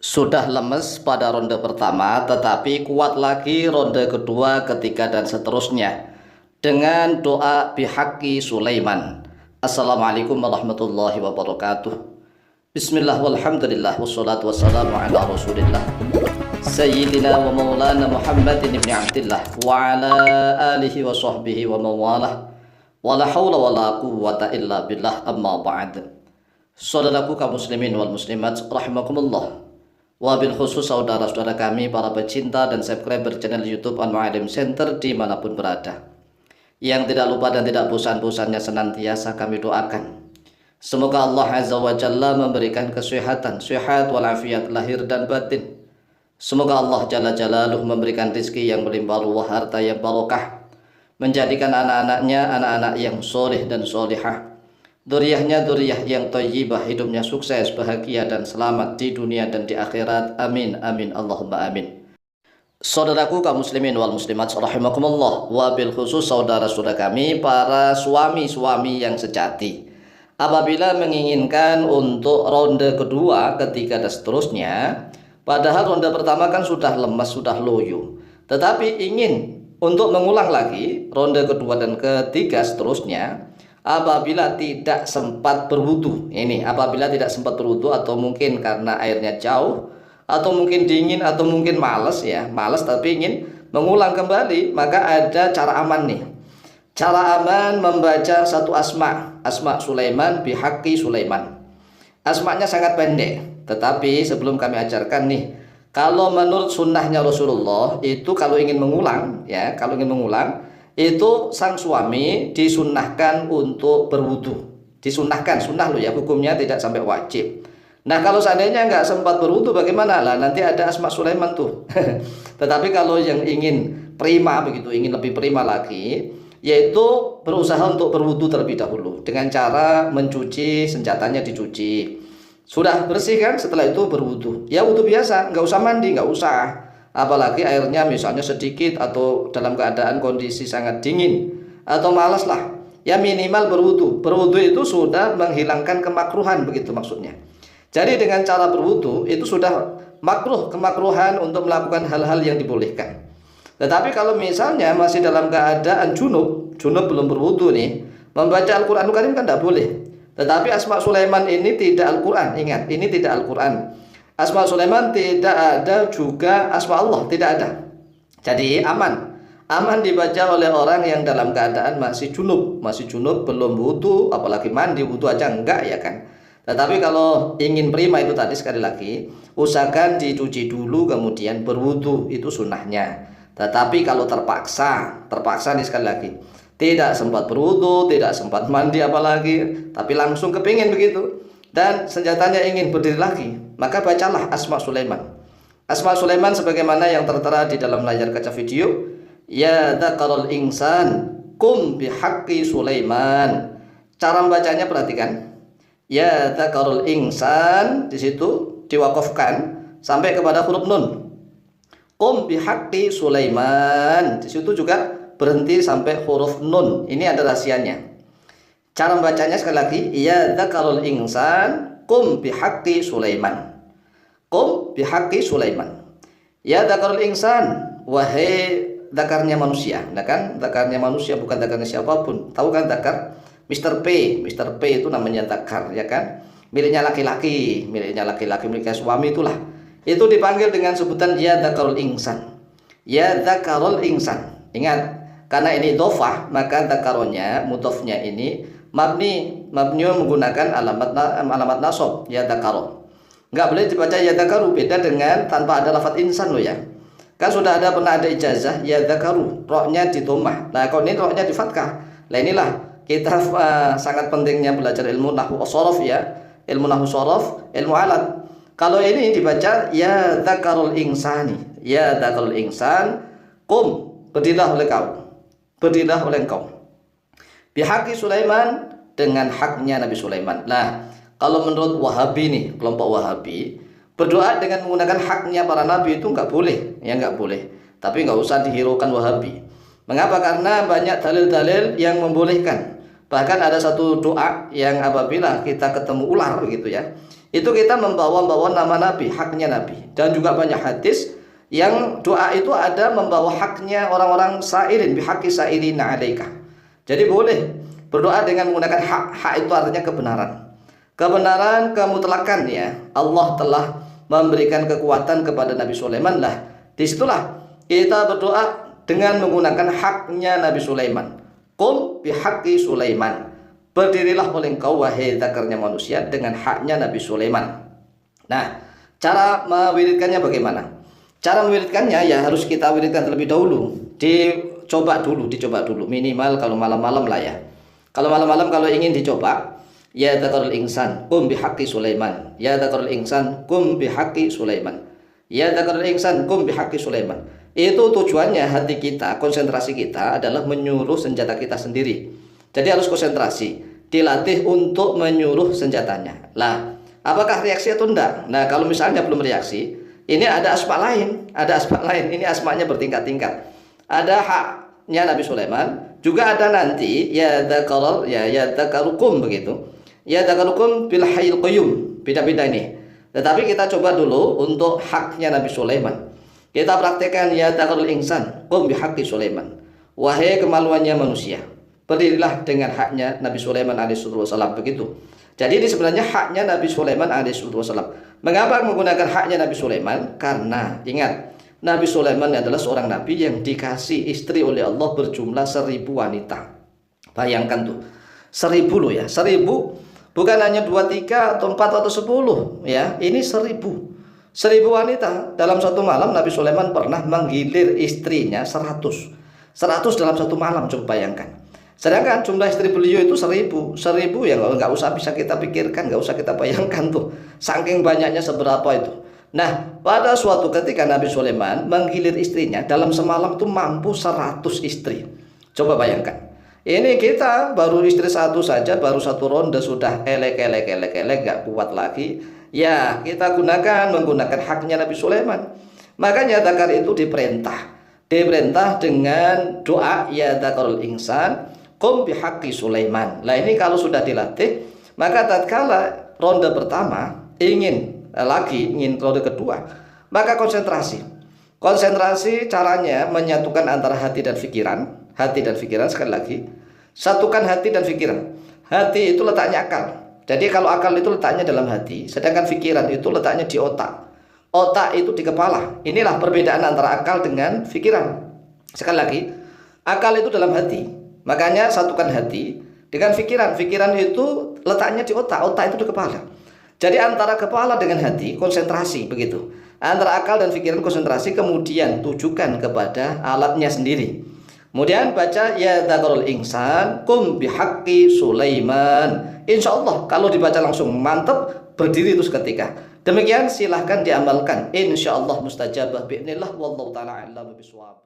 Sudah lemes pada ronde pertama, tetapi kuat lagi ronde kedua, ketiga, dan seterusnya. Dengan doa bihaqqi Sulaiman. Assalamualaikum warahmatullahi wabarakatuh. Bismillah walhamdulillah wassalatu wassalamu ala rasulillah Sayyidina wa maulana Muhammadin ibn Abdillah wa ala alihi wa sahbihi wa mawalah. Wa la hawla wa la quwwata illa billah, amma ba'd. Saudaraku kaum muslimin wal muslimat rahimakumullah, wabil khusus saudara-saudara kami para pecinta dan subscriber channel YouTube Al-Mu'allim Center dimanapun berada, yang tidak lupa dan tidak bosan-bosannya senantiasa kami doakan semoga Allah Azza wa Jalla memberikan kesehatan, sehat walafiat lahir dan batin. Semoga Allah Jalla Jalaluh memberikan rizki yang melimpah ruah, harta yang barokah, menjadikan anak-anaknya anak-anak yang soleh dan solihah, duriyahnya duriyah yang thayyibah, hidupnya sukses, bahagia dan selamat di dunia dan di akhirat. Amin amin Allahumma amin. Saudaraku kaum muslimin wal muslimat rahimakumullah, wabil khusus saudara-saudara kami para suami-suami yang sejati, apabila menginginkan untuk ronde kedua, ketiga, dan seterusnya, padahal ronde pertama kan sudah lemas, sudah loyo, tetapi ingin untuk mengulang lagi ronde kedua dan ketiga seterusnya, apabila tidak sempat berwudu. Ini apabila tidak sempat berwudu, atau mungkin karena airnya jauh, atau mungkin dingin, atau mungkin males ya, males tapi ingin mengulang kembali, maka ada cara aman nih. Cara aman membaca satu asma Sulaiman bihaqqi Sulaiman. Asmanya sangat pendek, tetapi sebelum kami ajarkan nih, kalau menurut sunnahnya Rasulullah itu kalau ingin mengulang ya, kalau ingin mengulang itu sang suami disunnahkan untuk berwudu. Disunnahkan, sunnah loh ya, hukumnya tidak sampai wajib. Nah kalau seandainya nggak sempat berwudu bagaimana lah, nanti ada asma Sulaiman tuh. Tetapi kalau yang ingin prima begitu, ingin lebih prima lagi, yaitu berusaha untuk berwudu terlebih dahulu dengan cara mencuci, senjatanya dicuci. Sudah bersih kan, setelah itu berwudu. Ya wudu biasa, nggak usah mandi, nggak usah. Apalagi airnya misalnya sedikit, atau dalam keadaan kondisi sangat dingin, atau malas lah. Ya minimal berwudu. Berwudu itu sudah menghilangkan kemakruhan, begitu maksudnya. Jadi dengan cara berwudu itu sudah makruh, kemakruhan untuk melakukan hal-hal yang dibolehkan. Tetapi kalau misalnya masih dalam keadaan junub belum berwudu nih, membaca Al-Quranul Karim kan tidak boleh. Tetapi asma Sulaiman ini tidak Al-Quran, ingat, ini tidak Al-Quran. Asma Sulaiman tidak ada, juga asma Allah tidak ada. Jadi aman dibaca oleh orang yang dalam keadaan masih junub belum wudu, apalagi mandi, wudu aja enggak ya kan. Tetapi kalau ingin prima itu tadi sekali lagi, usahakan dicuci dulu kemudian berwudu, itu sunnahnya. Tetapi kalau terpaksa nih sekali lagi, tidak sempat berwudu, tidak sempat mandi apalagi, tapi langsung kepingin begitu, dan senjatanya ingin berdiri lagi, maka bacalah asma Sulaiman. Asma Sulaiman sebagaimana yang tertera di dalam layar kaca video. Ya dzakarul insan kum bihaqqi Sulaiman. Cara membacanya perhatikan. Ya dzakarul insan, di situ diwakafkan sampai kepada huruf nun. Qum bihaqqi Sulaiman, di situ juga berhenti sampai huruf nun. Ini ada rahasianya. Cara membacanya sekali lagi, ya dzakarul insan qum bihaqqi Sulaiman. Qum bihaqqi Sulaiman. Ya dzakarul insan, wahai dzakarnya manusia. Nah kan, dzakarnya manusia, bukan dzakarnya siapapun. Tahu kan dzakar? Mr. P itu namanya dzakar ya kan? Miliknya laki-laki, miliknya suami itulah. Itu dipanggil dengan sebutan ya dzakarul insan. Ya dzakarul insan. Ingat, karena ini dhofah, maka dzakaronya, mudhofnya ini mabni menggunakan alamat nasab, ya dzakaro. Enggak boleh dibaca ya dzakaru, beda dengan tanpa ada lafadz insan loh ya. Kan sudah pernah ada ijazah ya dzakaru, roknya di dhammah. Nah, kalau ini roknya di fathah. Nah, inilah kita sangat pentingnya belajar ilmu nahwu shorof ya, ilmu nahwu shorof, ilmu alat. Kalau ini dibaca ya dzakarul insani, ya dzakarul insan, qum, berdirilah oleh engkau. Bihaqqi Sulaiman, dengan haknya Nabi Sulaiman. Nah, kalau menurut Wahabi nih, kelompok Wahabi, berdoa dengan menggunakan haknya para nabi itu nggak boleh, ya nggak boleh. Tapi nggak usah dihiraukan Wahabi. Mengapa? Karena banyak dalil-dalil yang membolehkan. Bahkan ada satu doa yang apabila kita ketemu ular begitu ya, itu kita membawa nama Nabi, haknya Nabi. Dan juga banyak hadis yang doa itu ada membawa haknya orang-orang sairin, bihaqqi sairina alaika. Jadi boleh berdoa dengan menggunakan hak. Hak itu artinya kebenaran. Kebenaran kemutlakan ya. Allah telah memberikan kekuatan kepada Nabi Sulaiman lah. Disitulah kita berdoa dengan menggunakan haknya Nabi Sulaiman. Qul bihaqqi Sulaiman. Berdirilah oleh engkau wahai zakarnya manusia dengan haknya Nabi Sulaiman. Nah, cara mewiridkannya bagaimana? Cara mewiridkannya ya harus kita wiridkan terlebih dahulu. Dicoba dulu minimal kalau malam-malam lah ya. Kalau malam-malam kalau ingin dicoba, ya dzakarul insan qum bihaqqi Sulaiman. Ya dzakarul insan qum bihaqqi Sulaiman. Ya dzakarul insan qum bihaqqi Sulaiman. Itu tujuannya hati kita, konsentrasi kita adalah menyuruh senjata kita sendiri. Jadi harus konsentrasi, dilatih untuk menyuruh senjatanya. Lah, apakah reaksi atau enggak? Nah, kalau misalnya belum reaksi, ini ada asma lain, Ini asmanya bertingkat-tingkat. Ada haknya Nabi Sulaiman, juga ada nanti ya dzakarukum begitu. Ya dzakarukum bil hayyil qayyum. Beda-beda ini. Tetapi kita coba dulu untuk haknya Nabi Sulaiman. Kita praktekkan ya dzakarul insan qum bihaqqi Sulaiman. Wahai kemaluannya manusia, berdirilah dengan haknya Nabi Sulaiman alaihissalam begitu. Jadi ini sebenarnya haknya Nabi Sulaiman alaihissalam. Mengapa menggunakan haknya Nabi Sulaiman? Karena ingat, Nabi Sulaiman adalah seorang nabi yang dikasih istri oleh Allah berjumlah 1000 wanita. Bayangkan tuh, 1000 loh ya, 1000 bukan hanya 2, 3 atau 4 atau 10 ya, ini 1000 wanita. Dalam satu malam Nabi Sulaiman pernah menggilir istrinya 100 dalam satu malam, coba bayangkan. Sedangkan jumlah istri beliau itu 1000 ya nggak usah bisa kita pikirkan, nggak usah kita bayangkan tuh, saking banyaknya seberapa itu. Nah, pada suatu ketika Nabi Sulaiman menggilir istrinya dalam semalam itu mampu 100 istri. Coba bayangkan. Ini kita baru istri satu saja, baru satu ronde sudah elek nggak kuat lagi. Ya, kita menggunakan haknya Nabi Sulaiman. Makanya dzakar itu diperintah dengan doa ya dzakarul insan qum bihaqqi Sulaiman. Nah, ini kalau sudah dilatih, maka tatkala ronde pertama ingin ronde kedua, maka konsentrasi caranya menyatukan antara hati dan pikiran. Sekali lagi, satukan hati dan pikiran. Hati itu letaknya akal. Jadi kalau akal itu letaknya dalam hati, sedangkan pikiran itu letaknya di otak. Otak itu di kepala. Inilah perbedaan antara akal dengan pikiran. Sekali lagi, akal itu dalam hati. Makanya satukan hati dengan pikiran. Pikiran itu letaknya di otak. Otak itu di kepala. Jadi antara kepala dengan hati konsentrasi begitu. Antara akal dan pikiran konsentrasi, kemudian tujukan kepada alatnya sendiri. Kemudian baca ya dzakarul insan qum bihaqqi Sulaiman. Insya Allah kalau dibaca langsung mantap, berdiri itu seketika. Demikian silahkan diamalkan. Insya Allah mustajabah bi'nillah wallahu ta'ala a'lam bishawab.